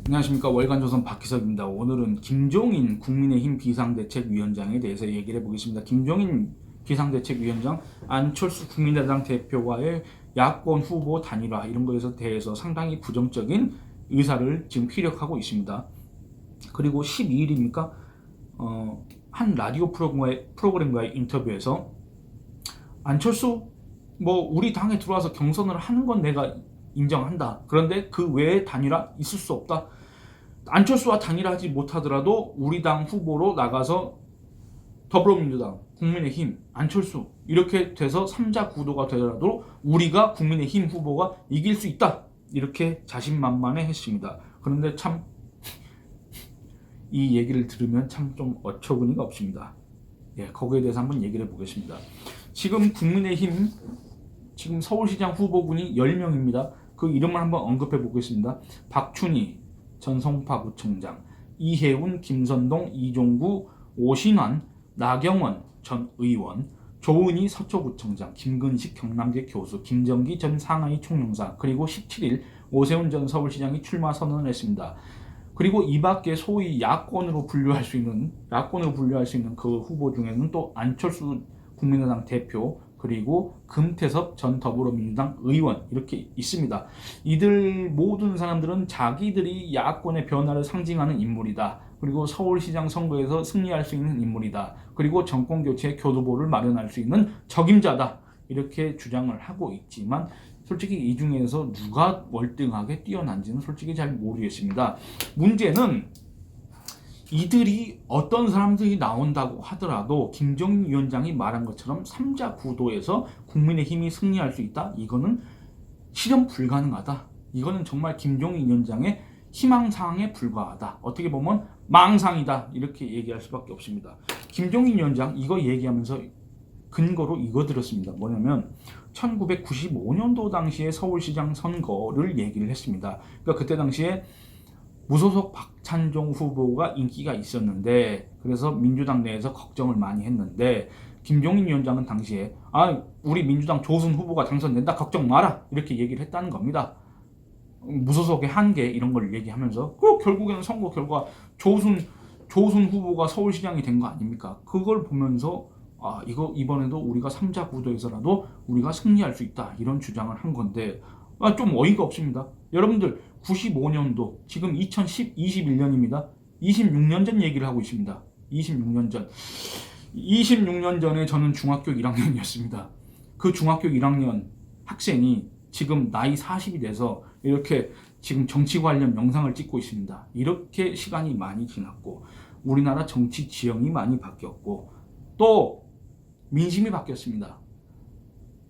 안녕하십니까. 월간조선 박희석입니다. 오늘은 김종인 국민의힘 비상대책위원장에 대해서 얘기를 해보겠습니다. 김종인 비상대책위원장, 안철수 국민의당 대표와의 야권 후보 단일화 이런 거에 대해서 상당히 부정적인 의사를 지금 피력하고 있습니다. 그리고 12일입니까? 한 라디오 프로그램과의 인터뷰에서 안철수 우리 당에 들어와서 경선을 하는 건 내가 인정한다. 그런데 그 외에 단일화 있을 수 없다. 안철수와 단일화하지 못하더라도 우리 당 후보로 나가서 더불어민주당, 국민의힘, 안철수 이렇게 돼서 3자 구도가 되더라도 우리가 국민의힘 후보가 이길 수 있다. 이렇게 자신만만해 했습니다. 그런데 참 이 얘기를 들으면 참 좀 어처구니가 없습니다. 거기에 대해서 한번 얘기를 해보겠습니다. 지금 국민의힘 지금 서울시장 후보군이 10명입니다. 그 이름을 한번 언급해 보겠습니다. 박춘희 전 성파구청장, 이혜훈, 김선동, 이종구, 오신환, 나경원 전 의원, 조은희 서초구청장, 김근식 경남대 교수, 김정기 전 상하이 총영사, 그리고 17일 오세훈 전 서울시장이 출마 선언을 했습니다. 그리고 이 밖에 소위 야권으로 분류할 수 있는 그 후보 중에는 또 안철수 국민의당 대표, 그리고 금태섭 전 더불어민주당 의원 이렇게 있습니다. 이들 모든 사람들은 자기들이 야권의 변화를 상징하는 인물이다. 그리고 서울시장 선거에서 승리할 수 있는 인물이다. 그리고 정권교체의 교두보를 마련할 수 있는 적임자다. 이렇게 주장을 하고 있지만 솔직히 이 중에서 누가 월등하게 뛰어난지는 솔직히 잘 모르겠습니다. 문제는 이들이 어떤 사람들이 나온다고 하더라도 김종인 위원장이 말한 것처럼 3자 구도에서 국민의힘이 승리할 수 있다? 이거는 실현 불가능하다. 이거는 정말 김종인 위원장의 희망사항에 불과하다. 어떻게 보면 망상이다. 이렇게 얘기할 수밖에 없습니다. 김종인 위원장 이거 얘기하면서 근거로 이거 들었습니다. 뭐냐면 1995년도 당시에 서울시장 선거를 얘기를 했습니다. 그러니까 그때 당시에 무소속 박찬종 후보가 인기가 있었는데 그래서 민주당 내에서 걱정을 많이 했는데 김종인 위원장은 당시에 우리 민주당 조순 후보가 당선된다 걱정 마라 이렇게 얘기를 했다는 겁니다. 무소속의 한계 이런 걸 얘기하면서 결국에는 선거 결과 조순 후보가 서울시장이 된 거 아닙니까? 그걸 보면서 이거 이번에도 우리가 3자 구도에서라도 우리가 승리할 수 있다 이런 주장을 한 건데 좀 어이가 없습니다. 여러분들 95년도 지금 2021년입니다. 26년 전 얘기를 하고 있습니다. 26년 전에 저는 중학교 1학년이었습니다. 그 중학교 1학년 학생이 지금 나이 40이 돼서 이렇게 지금 정치 관련 영상을 찍고 있습니다. 이렇게 시간이 많이 지났고 우리나라 정치 지형이 많이 바뀌었고 또 민심이 바뀌었습니다.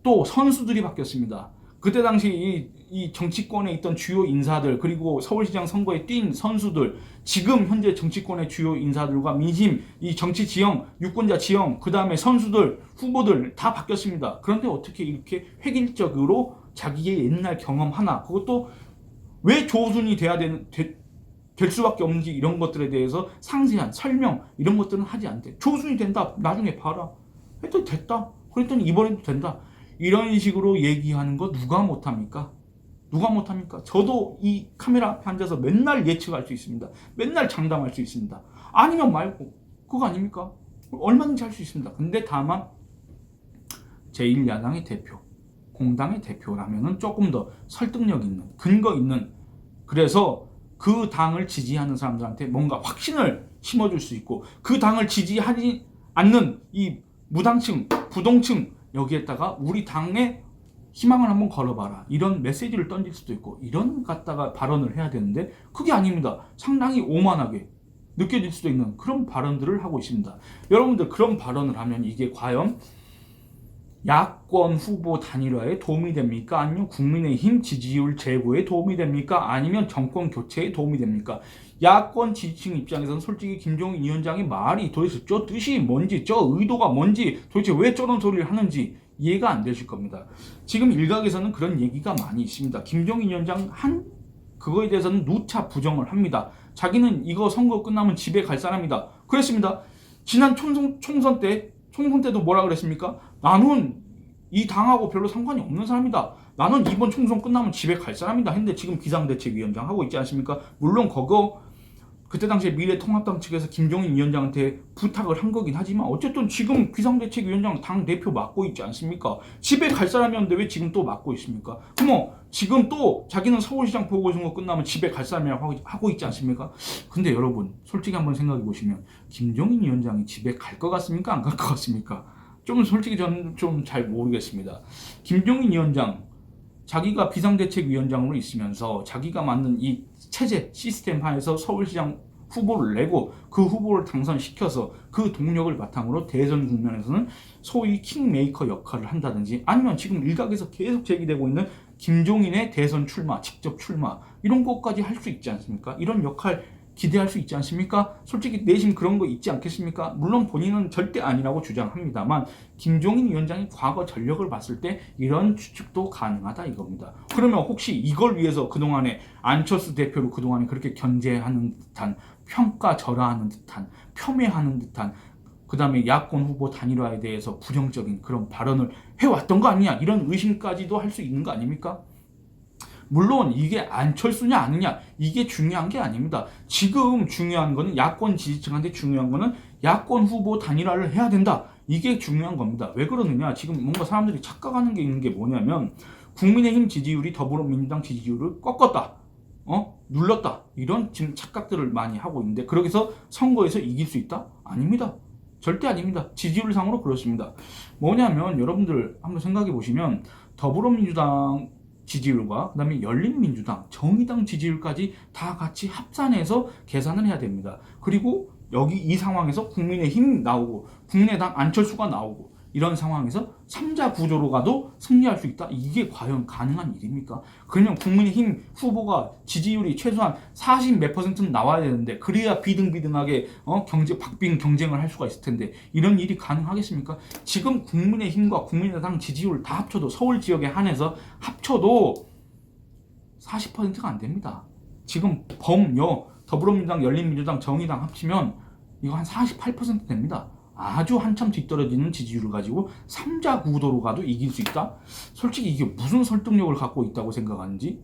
또 선수들이 바뀌었습니다. 그때 당시 이 정치권에 있던 주요 인사들 그리고 서울시장 선거에 뛴 선수들 지금 현재 정치권의 주요 인사들과 민심, 이 정치 지형, 유권자 지형, 그 다음에 선수들, 후보들 다 바뀌었습니다. 그런데 어떻게 이렇게 획일적으로 자기의 옛날 경험 하나 그것도 왜 조순이 될 수밖에 없는지 이런 것들에 대해서 상세한 설명 이런 것들은 하지 않대. 조순이 된다. 나중에 봐라. 했더니 됐다. 그랬더니 이번에도 된다. 이런 식으로 얘기하는 거 누가 못합니까? 누가 못합니까? 저도 이 카메라 앞에 앉아서 맨날 예측할 수 있습니다. 맨날 장담할 수 있습니다. 아니면 말고 그거 아닙니까? 얼마든지 할 수 있습니다. 근데 다만 제1야당의 대표, 공당의 대표라면은 조금 더 설득력 있는, 근거 있는 그래서 그 당을 지지하는 사람들한테 뭔가 확신을 심어줄 수 있고 그 당을 지지하지 않는 이 무당층, 부동층 여기에다가 우리 당의 희망을 한번 걸어봐라 이런 메시지를 던질 수도 있고 이런 갖다가 발언을 해야 되는데 그게 아닙니다. 상당히 오만하게 느껴질 수도 있는 그런 발언들을 하고 있습니다. 여러분들 그런 발언을 하면 이게 과연 야권 후보 단일화에 도움이 됩니까? 아니면 국민의힘 지지율 제고에 도움이 됩니까? 아니면 정권 교체에 도움이 됩니까? 야권 지지층 입장에서는 솔직히 김종인 위원장의 말이 도대체 저 뜻이 뭔지 저 의도가 뭔지 도대체 왜 저런 소리를 하는지 이해가 안 되실 겁니다. 지금 일각에서는 그런 얘기가 많이 있습니다. 김종인 위원장 그거에 대해서는 누차 부정을 합니다. 자기는 이거 선거 끝나면 집에 갈 사람이다. 그랬습니다. 지난 총선 때도 뭐라 그랬습니까? 나는 이 당하고 별로 상관이 없는 사람이다. 나는 이번 총선 끝나면 집에 갈 사람이다 했는데 지금 비상대책위원장 하고 있지 않습니까? 물론 그거 그때 당시에 미래통합당 측에서 김종인 위원장한테 부탁을 한 거긴 하지만 어쨌든 지금 비상대책위원장 당 대표 맡고 있지 않습니까? 집에 갈 사람이었는데 왜 지금 또 맡고 있습니까? 그럼 지금 또 자기는 서울시장 보궐선거 끝나면 집에 갈 사람이라고 하고 있지 않습니까? 근데 여러분 솔직히 한번 생각해 보시면 김종인 위원장이 집에 갈 것 같습니까? 안 갈 것 같습니까? 좀 솔직히 저는 좀 잘 모르겠습니다. 김종인 위원장 자기가 비상대책위원장으로 있으면서 자기가 만든 이 체제 시스템 하에서 서울시장 후보를 내고 그 후보를 당선시켜서 그 동력을 바탕으로 대선 국면에서는 소위 킹메이커 역할을 한다든지 아니면 지금 일각에서 계속 제기되고 있는 김종인의 대선 출마, 직접 출마 이런 것까지 할 수 있지 않습니까? 이런 역할 기대할 수 있지 않습니까? 솔직히 내심 그런 거 있지 않겠습니까? 물론 본인은 절대 아니라고 주장합니다만 김종인 위원장이 과거 전력을 봤을 때 이런 추측도 가능하다 이겁니다. 그러면 혹시 이걸 위해서 그동안에 안철수 대표로 그동안에 그렇게 견제하는 듯한 평가절하하는 듯한 폄훼하는 듯한 그 다음에 야권 후보 단일화에 대해서 부정적인 그런 발언을 해왔던 거 아니냐 이런 의심까지도 할 수 있는 거 아닙니까? 물론 이게 안철수냐 아니냐 이게 중요한 게 아닙니다. 지금 중요한 거는 야권 지지층한테 중요한 거는 야권 후보 단일화를 해야 된다. 이게 중요한 겁니다. 왜 그러느냐 지금 뭔가 사람들이 착각하는 게 있는 게 뭐냐면 국민의힘 지지율이 더불어민주당 지지율을 꺾었다. 눌렀다. 이런 지금 착각들을 많이 하고 있는데 그러기서 선거에서 이길 수 있다? 아닙니다. 절대 아닙니다. 지지율상으로 그렇습니다. 뭐냐면 여러분들 한번 생각해 보시면 더불어민주당 지지율과 그다음에 열린민주당, 정의당 지지율까지 다 같이 합산해서 계산을 해야 됩니다. 그리고 여기 이 상황에서 국민의힘 나오고 국민의당 안철수가 나오고 이런 상황에서 3자 구조로 가도 승리할 수 있다? 이게 과연 가능한 일입니까? 그러면 국민의힘 후보가 지지율이 최소한 40 몇 %는 나와야 되는데 그래야 비등비등하게 박빙 경쟁을 할 수가 있을 텐데 이런 일이 가능하겠습니까? 지금 국민의힘과 국민의당 지지율 다 합쳐도 서울 지역에 한해서 합쳐도 40%가 안 됩니다. 지금 더불어민주당, 열린민주당, 정의당 합치면 이거 한 48% 됩니다. 아주 한참 뒤떨어지는 지지율을 가지고 3자 구도로 가도 이길 수 있다? 솔직히 이게 무슨 설득력을 갖고 있다고 생각하는지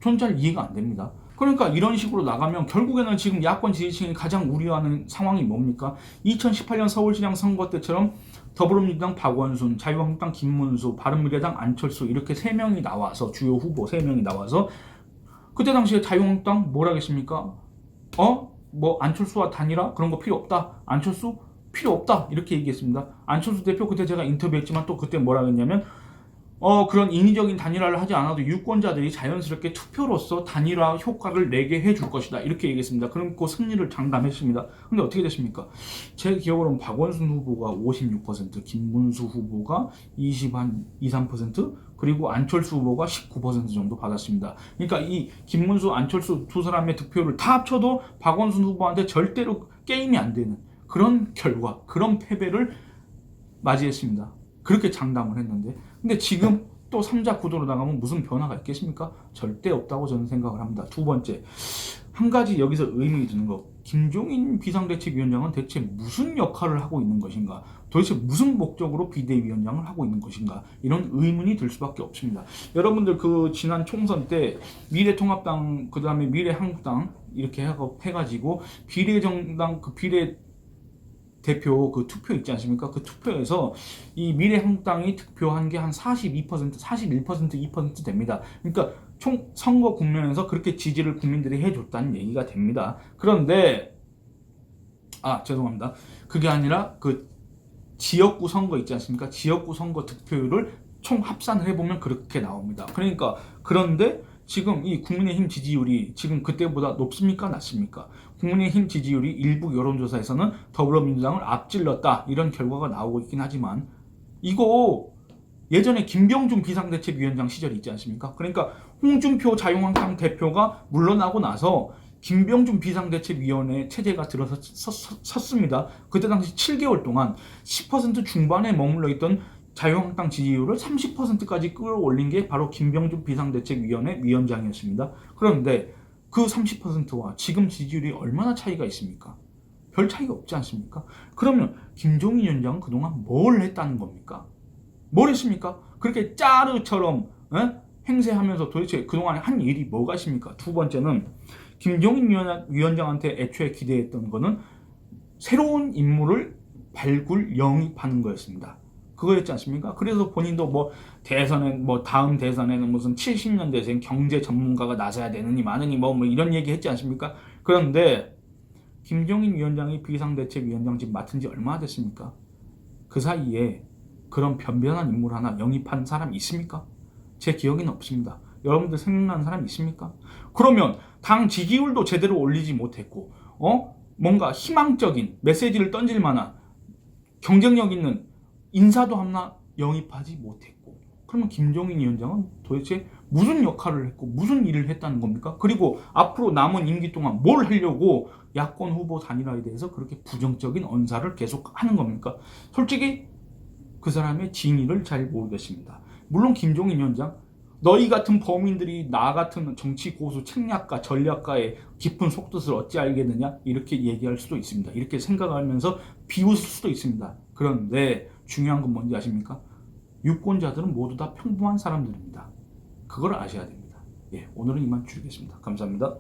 전 잘 이해가 안 됩니다. 그러니까 이런 식으로 나가면 결국에는 지금 야권 지지층이 가장 우려하는 상황이 뭡니까? 2018년 서울시장 선거 때처럼 더불어민주당 박원순, 자유한국당 김문수, 바른미래당 안철수 이렇게 3명이 나와서 주요 후보 3명이 나와서 그때 당시에 자유한국당 뭘 하겠습니까? 안철수와 단일화 그런 거 필요 없다. 안철수 필요 없다 이렇게 얘기했습니다. 안철수 대표 그때 제가 인터뷰했지만 또 그때 뭐라 했냐면 그런 인위적인 단일화를 하지 않아도 유권자들이 자연스럽게 투표로서 단일화 효과를 내게 해줄 것이다 이렇게 얘기했습니다. 그럼 그 승리를 장담했습니다. 근데 어떻게 됐습니까? 제 기억으로는 박원순 후보가 56%, 김문수 후보가 23% 그리고 안철수 후보가 19% 정도 받았습니다. 그러니까 이 김문수, 안철수 두 사람의 득표를 다 합쳐도 박원순 후보한테 절대로 게임이 안 되는 그런 결과, 그런 패배를 맞이했습니다. 그렇게 장담을 했는데 근데 지금 또 3자 구도로 나가면 무슨 변화가 있겠습니까? 절대 없다고 저는 생각을 합니다. 두 번째, 한 가지 여기서 의문이 드는 거 김종인 비상대책위원장은 대체 무슨 역할을 하고 있는 것인가? 도대체 무슨 목적으로 비대위원장을 하고 있는 것인가? 이런 의문이 들 수밖에 없습니다. 여러분들 그 지난 총선 때 미래통합당 그 다음에 미래한국당 이렇게 해가지고 비례정당 그 비례 대표 그 투표 있지 않습니까? 그 투표에서 이 미래한국당이 득표한 게 한 42%, 41%, 2% 됩니다. 그러니까 총 선거 국면에서 그렇게 지지를 국민들이 해줬다는 얘기가 됩니다. 그런데 죄송합니다. 그게 아니라 그 지역구 선거 있지 않습니까? 지역구 선거 득표율을 총 합산을 해보면 그렇게 나옵니다. 그러니까 그런데 지금 이 국민의힘 지지율이 지금 그때보다 높습니까? 낮습니까? 국민의힘 지지율이 일부 여론조사에서는 더불어민주당을 앞질렀다 이런 결과가 나오고 있긴 하지만 이거 예전에 김병준 비상대책위원장 시절이 있지 않습니까? 그러니까 홍준표 자유한국당 대표가 물러나고 나서 김병준 비상대책위원회 체제가 섰습니다. 그때 당시 7개월 동안 10% 중반에 머물러 있던 자유한국당 지지율을 30%까지 끌어올린 게 바로 김병준 비상대책위원회 위원장이었습니다. 그런데 그 30%와 지금 지지율이 얼마나 차이가 있습니까? 별 차이가 없지 않습니까? 그러면 김종인 위원장은 그동안 뭘 했다는 겁니까? 뭘 했습니까? 그렇게 짜르처럼 행세하면서 도대체 그동안 한 일이 뭐가 있습니까? 두 번째는 김종인 위원장한테 애초에 기대했던 거는 새로운 인물을 발굴 영입하는 거였습니다. 그거였지 않습니까? 그래서 본인도 뭐 대선에 뭐 다음 대선에는 무슨 70년대생 경제 전문가가 나서야 되느니 마느니 뭐 이런 얘기 했지 않습니까? 그런데 김종인 위원장이 비상대책위원장 지금 맡은 지 얼마나 됐습니까? 그 사이에 그런 변변한 인물 하나 영입한 사람이 있습니까? 제 기억에는 없습니다. 여러분들 생각나는 사람이 있습니까? 그러면 당 지지율도 제대로 올리지 못했고 뭔가 희망적인 메시지를 던질 만한 경쟁력 있는 인사도 하나 영입하지 못했고, 그러면 김종인 위원장은 도대체 무슨 역할을 했고 무슨 일을 했다는 겁니까? 그리고 앞으로 남은 임기 동안 뭘 하려고 야권 후보 단일화에 대해서 그렇게 부정적인 언사를 계속 하는 겁니까? 솔직히 그 사람의 진위를 잘 모르겠습니다. 물론 김종인 위원장, 너희 같은 범인들이 나 같은 정치 고수 책략가 전략가의 깊은 속뜻을 어찌 알겠느냐 이렇게 얘기할 수도 있습니다. 이렇게 생각하면서 비웃을 수도 있습니다. 그런데 중요한 건 뭔지 아십니까? 유권자들은 모두 다 평범한 사람들입니다. 그걸 아셔야 됩니다. 예, 오늘은 이만 줄이겠습니다. 감사합니다.